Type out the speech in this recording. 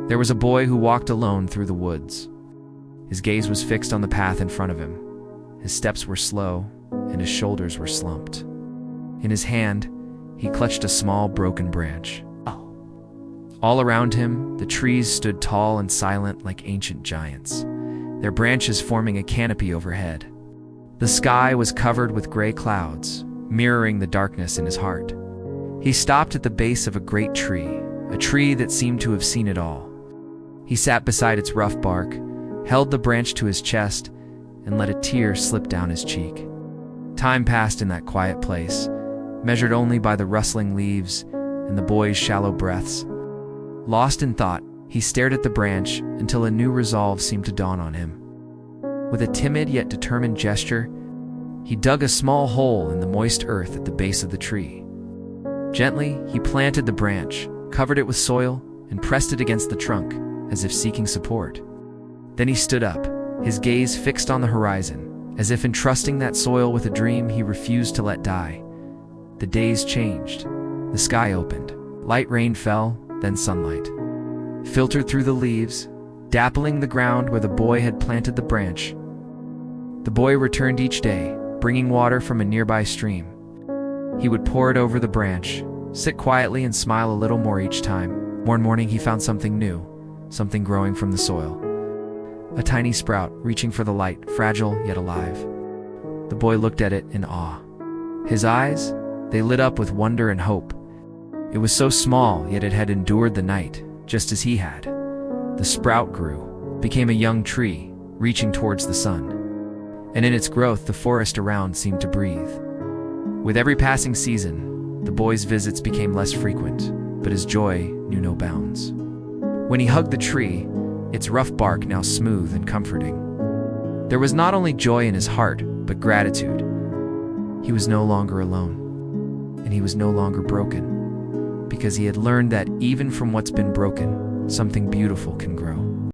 There was a boy who walked alone through the woods. His gaze was fixed on the path in front of him. His steps were slow, and his shoulders were slumped. In his hand, he clutched a small broken branch. All around him, the trees stood tall and silent like ancient giants, their branches forming a canopy overhead. The sky was covered with gray clouds, mirroring the darkness in his heart. He stopped at the base of a great tree, a tree that seemed to have seen it all. He sat beside its rough bark, held the branch to his chest, and let a tear slip down his cheek. Time passed in that quiet place, measured only by the rustling leaves and the boy's shallow breaths. Lost in thought, he stared at the branch until a new resolve seemed to dawn on him. With a timid yet determined gesture, he dug a small hole in the moist earth at the base of the tree. Gently, he planted the branch, covered it with soil, and pressed it against the trunk, as if seeking support. Then he stood up, his gaze fixed on the horizon, as if entrusting that soil with a dream he refused to let die. The days changed. The sky opened. Light rain fell, then sunlight filtered through the leaves, dappling the ground where the boy had planted the branch. The boy returned each day, bringing water from a nearby stream. He would pour it over the branch, sit quietly and smile a little more each time. One morning he found something new, something growing from the soil. A tiny sprout, reaching for the light, fragile yet alive. The boy looked at it in awe. His eyes, they lit up with wonder and hope. It was so small, yet it had endured the night, just as he had. The sprout grew, became a young tree, reaching towards the sun. And in its growth, the forest around seemed to breathe. With every passing season, the boy's visits became less frequent, but his joy knew no bounds. When he hugged the tree, its rough bark now smooth and comforting, there was not only joy in his heart, but gratitude. He was no longer alone, and he was no longer broken, because he had learned that even from what's been broken, something beautiful can grow.